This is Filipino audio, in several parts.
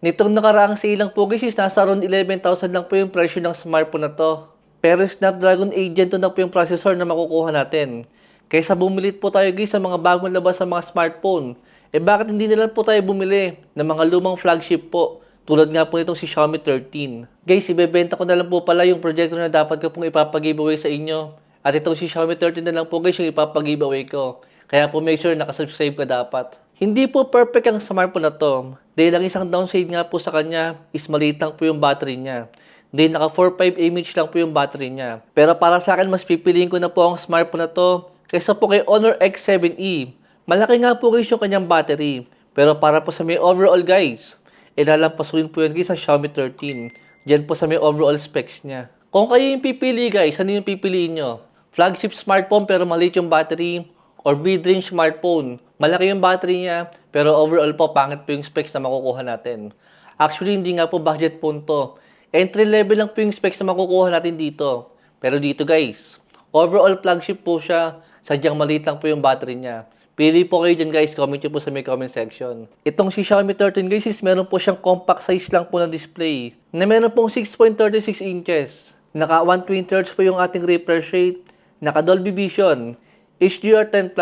Nitong nakaraang sale lang po guys is nasa around 11,000 lang po yung presyo ng smartphone na to. Pero Snapdragon 8 Gen 2 na po yung processor na makukuha natin. Kaysa bumilit po tayo guys sa mga bagong labas sa mga smartphone, bakit hindi na lang po tayo bumili ng mga lumang flagship po? Tulad nga po nitong si Xiaomi 13. Guys, ibebenta ko na lang po pala yung projector na dapat ko pong ipapag-giveaway sa inyo. At itong si Xiaomi 13 na lang po guys yung ipapag-giveaway ko. Kaya po make sure nakasubscribe ka dapat. Hindi po perfect ang smartphone na to. Dahil ang isang downside nga po sa kanya is maliit lang po yung battery niya. Dahil naka 4.5 mAh lang po yung battery niya. Pero para sa akin, mas pipiliin ko na po ang smartphone na to kaysa po kay Honor X7e. Malaki nga po guys yung kanyang battery. Pero para po sa may overall guys, ilalampasuin po yan guys sa Xiaomi 13. Diyan po sa may overall specs niya. Kung kayo yung pipili guys, ano yung pipiliin nyo? Flagship smartphone pero maliit yung battery, or mid-range smartphone, malaki yung battery niya, pero overall po, pangit po yung specs na makukuha natin. Actually, hindi nga po budget phone to. Entry level lang po yung specs na makukuha natin dito. Pero dito guys, overall flagship po siya, sadyang maliit lang po yung battery niya. Pili po kayo dyan guys, comment nyo po sa may comment section. Itong si Xiaomi 13 guys is meron po siyang compact size lang po na display, na meron pong 6.36 inches. Naka 120Hz po yung ating refresh rate, naka Dolby Vision, HDR10+,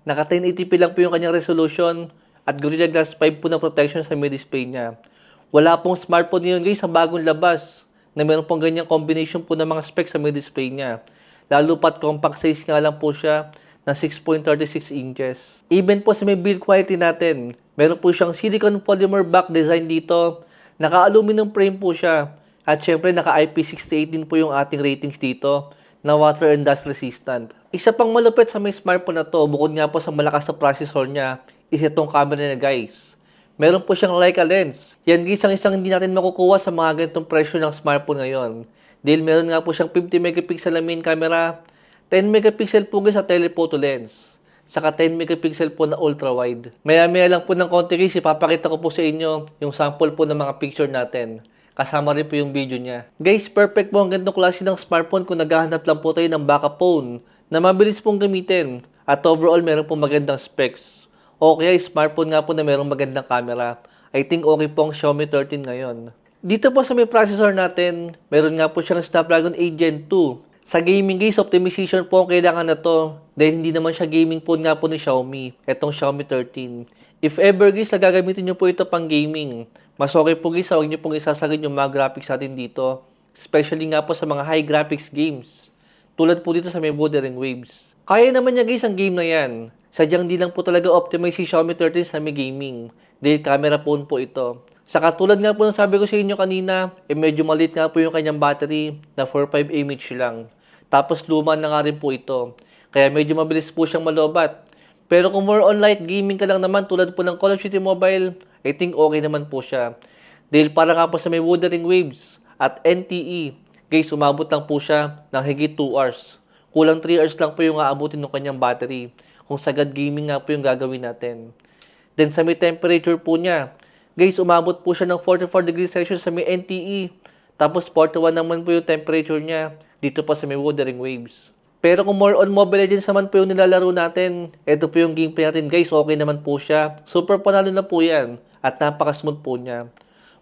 naka 1080p lang po yung kanyang resolution, at Gorilla Glass 5 po na protection sa may display niya. Wala pong smartphone ngayon guys sa bagong labas na meron pong ganyang combination po ng mga specs sa may display niya. Lalo pat compact size nga lang po siya na 6.36 inches. Even po sa may build quality natin, meron po siyang silicone polymer back design dito, naka-aluminum frame po siya, at syempre naka IP68 din po yung ating ratings dito na water and dust resistant. Isa pang malupit sa may smartphone na to, bukod nga po sa malakas na processor niya, is itong camera niya guys. Meron po siyang Leica lens. Yan guys ang isang hindi natin makukuha sa mga ganitong presyo ng smartphone ngayon. Dahil meron nga po siyang 50 megapixel na main camera, 10 megapixel po guys sa telephoto lens, saka 10 megapixel po na ultra wide. Maya-maya lang po ng konti guys, ipapakita ko po sa inyo yung sample po ng mga picture natin. Kasama rin po yung video niya. Guys, perfect po ang ganitong klase ng smartphone kung naghahanap lang po tayo ng backup phone na mabilis pong gamitin at overall meron pong magandang specs. O kaya smartphone nga po na merong magandang camera. I think okay po ang Xiaomi 13 ngayon. Dito po sa may processor natin, meron nga po siyang Snapdragon 8 Gen 2. Sa gaming guys, optimization po ang kailangan na to dahil hindi naman siya gaming phone nga po ni Xiaomi, etong Xiaomi 13. If ever guys, gagamitin nyo po ito pang gaming, mas okay po guys, huwag nyo pong isasagin yung mga graphics natin dito. Especially nga po sa mga high graphics games. Tulad po dito sa may Wuthering Waves. Kaya naman niya guys ang game na yan. Sadyang di lang po talaga optimize si Xiaomi 13 sa may gaming. Dahil camera phone po ito. Sa katulad nga po ng sabi ko sa inyo kanina, medyo maliit nga po yung kanyang battery na 4.5 mAh lang. Tapos luma na nga rin po ito. Kaya medyo mabilis po siyang malobat. Pero kung more on light gaming ka lang naman tulad po ng Call of Duty Mobile, I think okay naman po siya. Dahil para nga po sa may Wuthering Waves at NTE, guys, umabot lang po siya ng higit 2 hours. Kulang 3 hours lang po yung aabutin ng kanyang battery kung sagad gaming nga po yung gagawin natin. Then sa may temperature po niya, guys, umabot po siya ng 44 degrees Celsius sa may NTE. Tapos 41 naman po yung temperature niya dito pa sa may Wuthering Waves. Pero kung more on Mobile Legends naman po yung nilalaro natin, ito po yung gameplay natin guys, okay naman po siya. Super panalo na po yan at napaka-smooth po niya.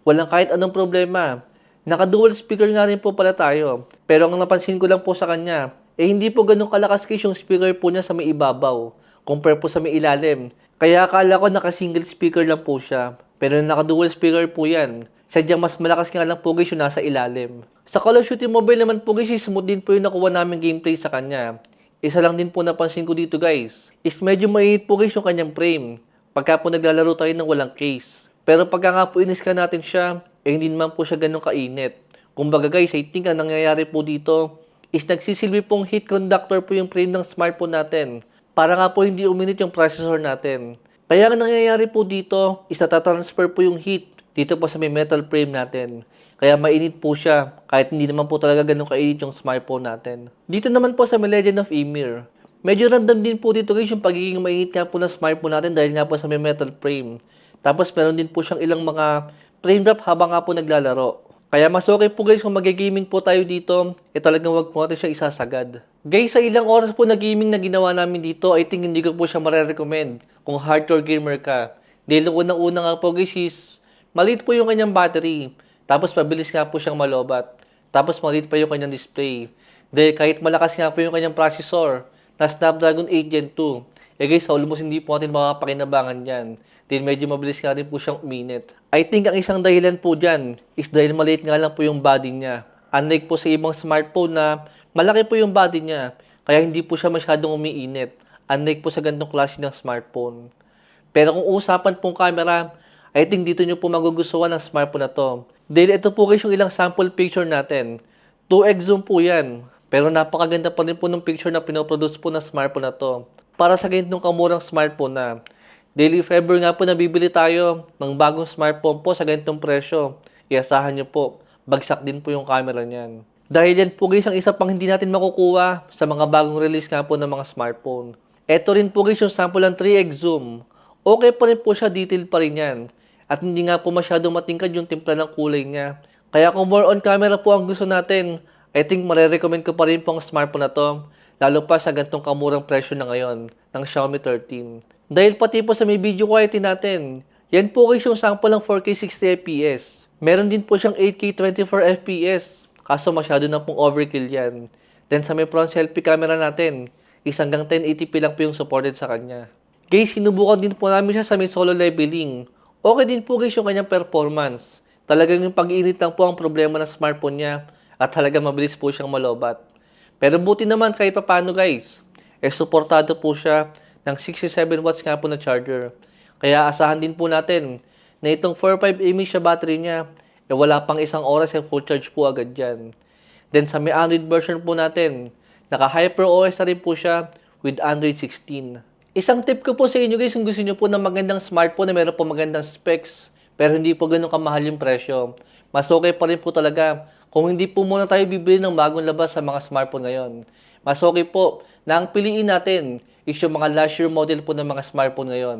Walang kahit anong problema. Naka-dual speaker nga rin po pala tayo. Pero ang napansin ko lang po sa kanya, hindi po ganun kalakas guys yung speaker po niya sa may ibabaw, compare po sa may ilalim. Kaya akala ko naka-single speaker lang po siya. Pero naka-dual speaker po yan. Sadyang mas malakas nga lang po guys yung nasa ilalim. Sa Call of Duty Mobile naman po guys, smooth din po yung nakuha namin gameplay sa kanya. Isa lang din po napansin ko dito guys, is medyo mainit po guys yung kanyang frame. Pagka po naglalaro tayo ng walang case. Pero pagka nga po inis ka natin siya, hindi naman po siya ganun kainit. Kumbaga guys, I think ang nangyayari po dito is nagsisilbi pong heat conductor po yung frame ng smartphone natin. Para nga po hindi uminit yung processor natin. Kaya ang nangyayari po dito is natatransfer po yung heat dito po sa may metal frame natin. Kaya mainit po siya kahit hindi naman po talaga ganun kainit yung smartphone natin. Dito naman po sa may Legend of Ymir, medyo ramdam din po dito guys yung pagiging mainit nga po ng smartphone natin dahil nga po sa may metal frame. Tapos meron din po siyang ilang mga frame drop habang nga po naglalaro. Kaya mas okay po guys kung mag-gaming po tayo dito, talagang wag po natin siya isasagad. Guys, sa ilang oras po na gaming na ginawa namin dito, I think hindi ko po siya marirecommend kung hardcore gamer ka. Dahil unang-una nga po guys is Maliit po yung kanyang battery. Tapos mabilis nga po siyang malobat. Tapos maliit pa yung kanyang display. Dahil kahit malakas nga po yung kanyang processor na Snapdragon 8 Gen 2, guys, almost hindi po natin makakapakinabangan yan. Then medyo mabilis nga rin po siyang uminit. I think ang isang dahilan po dyan is dahil maliit nga lang po yung body niya. Unlike po sa ibang smartphone na malaki po yung body niya, kaya hindi po siya masyadong umiinit. Unlike po sa ganitong klase ng smartphone. Pero kung usapan pong camera, I think dito nyo po magugustuhan ng smartphone na to. Dahil ito po guys yung ilang sample picture natin. 2x zoom po yan. Pero napakaganda pa rin po ng picture na pinoproduce po ng smartphone na to. Para sa ganitong kamurang smartphone na. Dahil if ever nga po nabibili tayo ng bagong smartphone po sa ganitong presyo, iasahan nyo po, bagsak din po yung camera niyan. Dahil yan po guys ang isa pang hindi natin makukuha sa mga bagong release nga po ng mga smartphone. Ito rin po guys yung sample ng 3x zoom. Okay pa rin po siya, detail pa rin yan. At hindi nga po masyadong matingkad yung timpla ng kulay niya. Kaya kung more on camera po ang gusto natin, I think marirecommend ko pa rin po ang smartphone na to. Lalo pa sa gantong kamurang presyo na ngayon ng Xiaomi 13. Dahil pati po sa may video quality natin, yan po guys yung sample ng 4K 60fps. Meron din po siyang 8K 24fps. Kaso masyado na pong overkill yan. Then sa may front selfie camera natin, is hanggang 1080p lang po yung supported sa kanya. Guys, sinubukan din po namin siya sa may solo leveling. Okay din po guys yung kanyang performance. Talagang yung pag-iinit lang po ang problema ng smartphone niya at talagang mabilis po siyang malobat. Pero buti naman kahit paano guys, suportado po siya ng 67 watts nga po na charger. Kaya asahan din po natin na itong 4.5 mAh siya battery niya, wala pang isang oras yung full charge po agad dyan. Then sa may Android version po natin, naka HyperOS na rin po siya with Android 16. Isang tip ko po sa inyo guys, kung gusto nyo po ng magandang smartphone na meron po magandang specs, pero hindi po ganun kamahal yung presyo. Mas okay pa rin po talaga kung hindi po muna tayo bibili ng bagong labas sa mga smartphone ngayon. Mas okay po na ang piliin natin is yung mga last year model po ng mga smartphone ngayon.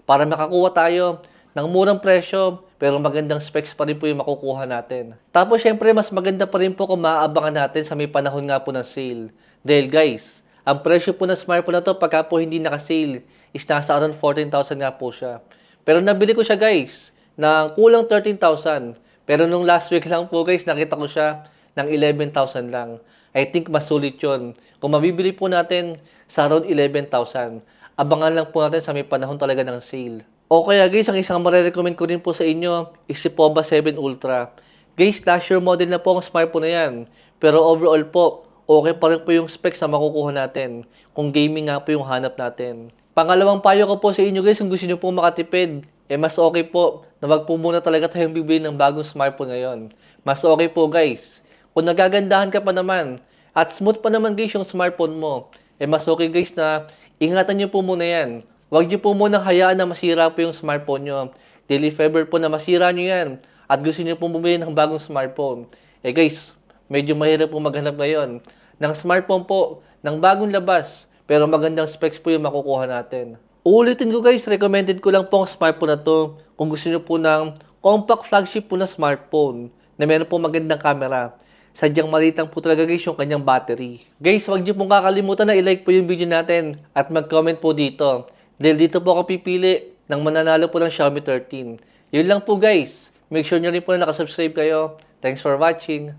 Para makakuha tayo ng murang presyo, pero magandang specs pa rin po yung makukuha natin. Tapos syempre mas maganda pa rin po kung maaabangan natin sa may panahon nga po ng sale. Dahil guys, ang presyo po ng smartphone na to pagka po hindi naka-sale is nasa around 14,000 nga po siya. Pero nabili ko siya guys ng kulang 13,000. Pero nung last week lang po guys nakita ko siya ng 11,000 lang. I think mas sulit yun. Kung mabibili po natin sa around 11,000, abangan lang po natin sa may panahon talaga ng sale. O kaya guys, ang isang marirecommend ko rin po sa inyo is si Poba 7 Ultra. Guys, last year model na po ang smartphone na yan. Pero overall po, okay pa rin po yung specs na makukuha natin kung gaming nga po yung hanap natin. Pangalawang payo ko po sa inyo guys, kung gusto nyo po makatipid, mas okay po na wag po muna talaga tayong bibili ng bagong smartphone ngayon. Mas okay po guys, kung nagagandahan ka pa naman at smooth pa naman guys yung smartphone mo, mas okay guys na ingatan nyo po muna yan. Huwag nyo po muna hayaan na masira po yung smartphone nyo. Dahil if ever po na masira nyo yan at gusto nyo po bumili ng bagong smartphone, guys, medyo mahirap po maghanap ngayon ng smartphone po ng bagong labas pero magandang specs po yung makukuha natin. Uulitin ko guys, recommended ko lang po ang smartphone na to kung gusto nyo po ng compact flagship po na smartphone na meron po magandang camera. Sadyang maliit lang po talaga guys yung kanyang battery. Guys, huwag nyo pong kakalimutan na i-like po yung video natin at mag-comment po dito. Dahil dito po ako pipili ng mananalo po ng Xiaomi 13. Yun lang po guys. Make sure nyo rin po na nakasubscribe kayo. Thanks for watching.